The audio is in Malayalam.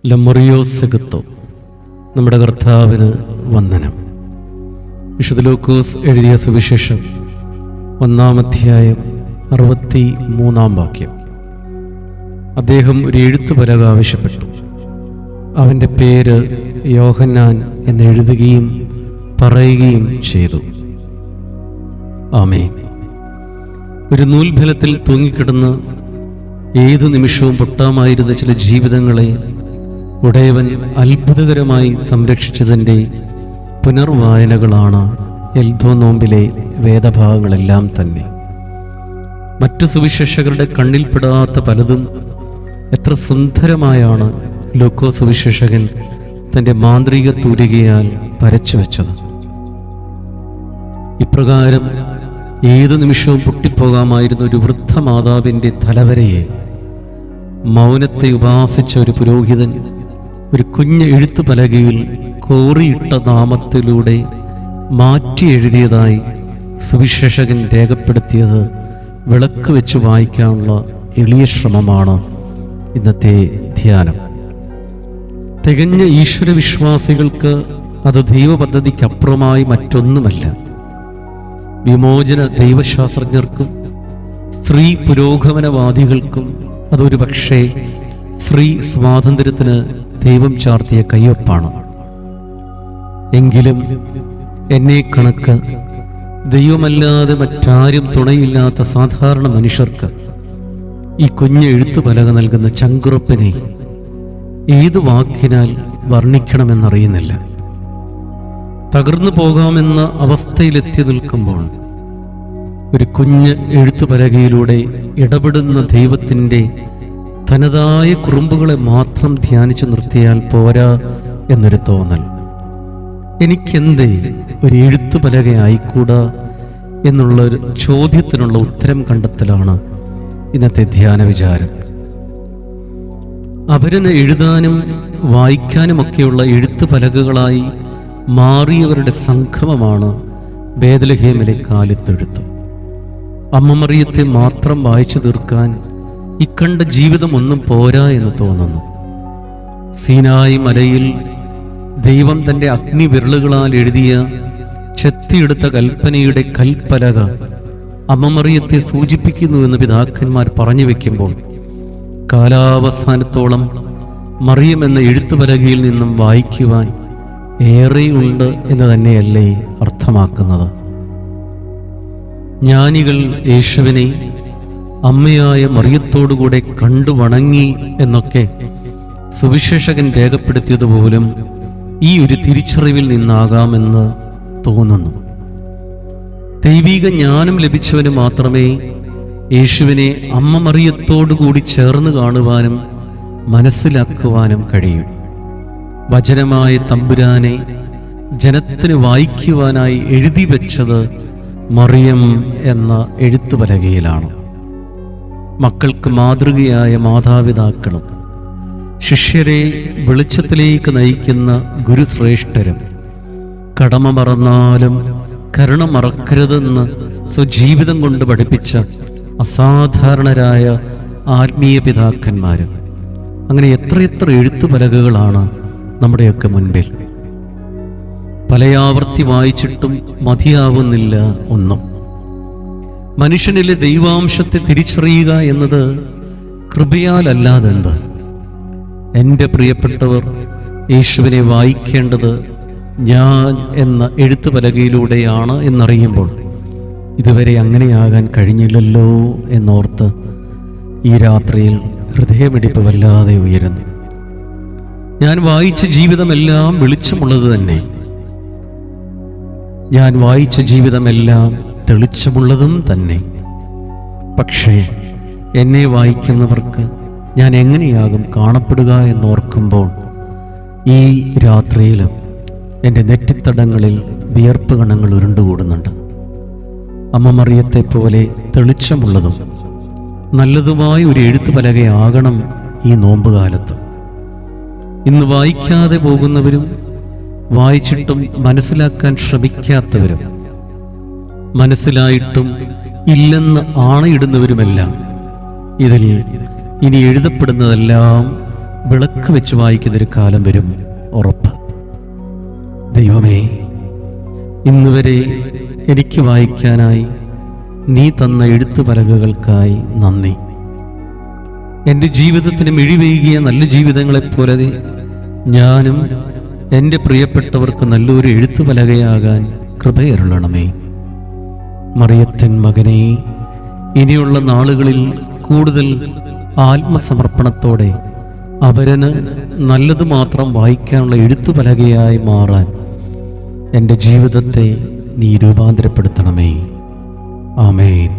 ലമറിയോസെഗത്തോ. നമ്മുടെ കർത്താവിന് വന്ദനം. വിശുദ്ധ ലൂക്കോസ് എഴുതിയ സുവിശേഷം 1-ാം അധ്യായം 63-ാം വാക്യം. അദ്ദേഹം ഒരു എഴുത്തുപലക ആവശ്യപ്പെട്ടു. അവൻ്റെ പേര് യോഹന്നാൻ എന്നെഴുതുകയും പറയുകയും ചെയ്തു. ആമേൻ. ഒരു നൂൽഫലത്തിൽ തൂങ്ങിക്കിടന്ന് ഏതു നിമിഷവും പൊട്ടാമായിരുന്ന ചില ജീവിതങ്ങളെ ഉടയവൻ അത്ഭുതകരമായി സംരക്ഷിച്ചതിൻ്റെ പുനർവായനകളാണ് എൽദോ നോമ്പിലെ വേദഭാഗങ്ങളെല്ലാം തന്നെ. മറ്റു സുവിശേഷകരുടെ കണ്ണിൽപ്പെടാത്ത പലതും എത്ര സുന്ദരമായാണ് ലൂക്കോ സുവിശേഷകൻ തൻ്റെ മാന്ത്രിക തൂലികയാൽ വരച്ചു വെച്ചത്. ഇപ്രകാരം ഏതു നിമിഷവും പൊട്ടിപ്പോകാമായിരുന്ന ഒരു വൃദ്ധ മാതാവിൻ്റെ തലവരയെ മൗനത്തെ ഉപാസിച്ച ഒരു പുരോഹിതൻ ഒരു കുഞ്ഞ് എഴുത്തുപലകയിൽ കോറിയിട്ട നാമത്തിലൂടെ മാറ്റി എഴുതിയതായി സുവിശേഷകൻ രേഖപ്പെടുത്തിയത് വിളക്ക് വെച്ച് വായിക്കാനുള്ള എളിയ ശ്രമമാണ് ഇന്നത്തെ ധ്യാനം. തികഞ്ഞ ഈശ്വരവിശ്വാസികൾക്ക് അത് ദൈവപദ്ധതിക്കപ്പുറമായി മറ്റൊന്നുമല്ല. വിമോചന ദൈവശാസ്ത്രജ്ഞർക്കും സ്ത്രീ പുരോഗമനവാദികൾക്കും അതൊരു പക്ഷേ സ്ത്രീ സ്വാതന്ത്ര്യത്തിന് ദൈവം ചാർത്തിയ കയ്യൊപ്പാണ്. എങ്കിലും എന്നെ കണക്ക് ദൈവമല്ലാതെ മറ്റാരും തുണയില്ലാത്ത സാധാരണ മനുഷ്യർക്ക് ഈ കുഞ്ഞ് എഴുത്തുപലക നൽകുന്ന ചങ്കുറപ്പിനെ ഏതു വാക്കിനാൽ വർണ്ണിക്കണമെന്നറിയുന്നില്ല. തകർന്നു പോകാമെന്ന അവസ്ഥയിലെത്തി നിൽക്കുമ്പോൾ ഒരു കുഞ്ഞ് എഴുത്തുപലകയിലൂടെ ഇടപെടുന്ന ദൈവത്തിൻ്റെ തനതായ കുറുമ്പുകളെ മാത്രം ധ്യാനിച്ചു നിർത്തിയാൽ പോരാ എന്നൊരു തോന്നൽ. എനിക്കെന്തേ ഒരു എഴുത്തുപലകയായിക്കൂടാ എന്നുള്ളൊരു ചോദ്യത്തിനുള്ള ഉത്തരം കണ്ടെത്തലാണ് ഇന്നത്തെ ധ്യാന വിചാരം. അപരന് എഴുതാനും വായിക്കാനുമൊക്കെയുള്ള എഴുത്തുപലകകളായി മാറിയവരുടെ സംഗമമാണ് ബേത്ലഹേമിലെ കാലിത്തെഴുത്ത്. അമ്മ മറിയത്തെ മാത്രം വായിച്ചു തീർക്കാൻ ഇക്കണ്ട ജീവിതം ഒന്നും പോരാ എന്ന് തോന്നുന്നു. സീനായി മലയിൽ ദൈവം തൻ്റെ അഗ്നിവിരലുകളാൽ എഴുതിയ ചെത്തിയെടുത്ത കൽപ്പനയുടെ കൽപ്പലക അമ്മ മറിയത്തെ സൂചിപ്പിക്കുന്നുവെന്ന് പിതാക്കന്മാർ പറഞ്ഞു വെക്കുമ്പോൾ കാലാവസാനത്തോളം മറിയം എന്ന എഴുത്തുപലകയിൽ നിന്നും വായിക്കുവാൻ ഏറെയുണ്ട് എന്ന് തന്നെയല്ലേ അർത്ഥമാക്കുന്നത്. ജ്ഞാനികൾ യേശുവിനെ അമ്മയായ മറിയത്തോടുകൂടെ കണ്ടു വണങ്ങി എന്നൊക്കെ സുവിശേഷകൻ രേഖപ്പെടുത്തിയതുപോലും ഈ ഒരു തിരിച്ചറിവിൽ നിന്നാകാമെന്ന് തോന്നുന്നു. ദൈവിക ജ്ഞാനം ലഭിച്ചവന് മാത്രമേ യേശുവിനെ അമ്മ മറിയത്തോടുകൂടി ചേർന്ന് കാണുവാനും മനസ്സിലാക്കുവാനും കഴിയൂ. വചനമായ തമ്പുരാനെ ജനത്തിന് വായിക്കുവാനായി എഴുതി വെച്ചത് മറിയം എന്ന എഴുത്തുപലകയിലാണ്. മക്കൾക്ക് മാതൃകയായ മാതാപിതാക്കളും ശിഷ്യരെ വെളിച്ചത്തിലേക്ക് നയിക്കുന്ന ഗുരുശ്രേഷ്ഠരും കടമ മറന്നാലും കരുണ മറക്കരുതെന്ന് സ്വജീവിതം കൊണ്ട് പഠിപ്പിച്ച അസാധാരണരായ ആത്മീയ പിതാക്കന്മാരും, അങ്ങനെ എത്രയെത്ര എഴുത്തുപലകകളാണ് നമ്മുടെയൊക്കെ മുൻപിൽ. പലയാവർത്തി വായിച്ചിട്ടും മതിയാവുന്നില്ല ഒന്നും. മനുഷ്യനിലെ ദൈവാംശത്തെ തിരിച്ചറിയുക എന്നത് കൃപയാലല്ലാതെന്ത്? എൻ്റെ പ്രിയപ്പെട്ടവർ യേശുവിനെ വായിക്കേണ്ടത് ഞാൻ എന്ന എഴുത്തുപലകയിലൂടെയാണ് എന്നറിയുമ്പോൾ ഇതുവരെ അങ്ങനെയാകാൻ കഴിഞ്ഞില്ലല്ലോ എന്നോർത്ത് ഈ രാത്രിയിൽ ഹൃദയമിടിപ്പ് വല്ലാതെ ഉയരുന്നു. ഞാൻ വായിച്ച ജീവിതമെല്ലാം വെളിച്ചമുള്ളത് തന്നെ. ഞാൻ വായിച്ച ജീവിതമെല്ലാം തെളിച്ചമുള്ളതും തന്നെ. പക്ഷേ എന്നെ വായിക്കുന്നവർക്ക് ഞാൻ എങ്ങനെയാകും കാണപ്പെടുക എന്നോർക്കുമ്പോൾ ഈ രാത്രിയിലും എൻ്റെ നെറ്റിത്തടങ്ങളിൽ വിയർപ്പ് കണങ്ങൾ ഉരുണ്ടുകൂടുന്നുണ്ട്. അമ്മ മറിയത്തെ പോലെ തെളിച്ചമുള്ളതും നല്ലതുമായ ഒരു എഴുത്തുപലകയാകണം ഈ നോമ്പുകാലത്ത്. ഇന്ന് വായിക്കാതെ പോകുന്നവരും വായിച്ചിട്ടും മനസ്സിലാക്കാൻ ശ്രമിക്കാത്തവരും മനസ്സിലായിട്ടും ഇല്ലെന്ന് ആണയിടുന്നവരുമെല്ലാം ഇതിൽ ഇനി എഴുതപ്പെടുന്നതെല്ലാം വിളക്ക് വെച്ച് വായിക്കുന്നൊരു കാലം വരും, ഉറപ്പ്. ദൈവമേ, ഇന്നുവരെ എനിക്ക് വായിക്കാനായി നീ തന്ന എഴുത്തുപലകകൾക്കായി നന്ദി. എൻ്റെ ജീവിതത്തിന് മിഴിവേകിയ നല്ല ജീവിതങ്ങളെപ്പോലെ ഞാനും എൻ്റെ പ്രിയപ്പെട്ടവർക്ക് നല്ലൊരു എഴുത്തുപലകയാകാൻ കൃപയരുളണമേ. മറിയത്തിൻ മകനെ, ഇനിയുള്ള നാളുകളിൽ കൂടുതൽ ആത്മസമർപ്പണത്തോടെ അവരന് നല്ലത് മാത്രം വായിക്കാനുള്ള എഴുത്തുപലകയായി മാറാൻ എൻ്റെ ജീവിതത്തെ നീ രൂപാന്തരപ്പെടുത്തണമേ. ആമേൻ.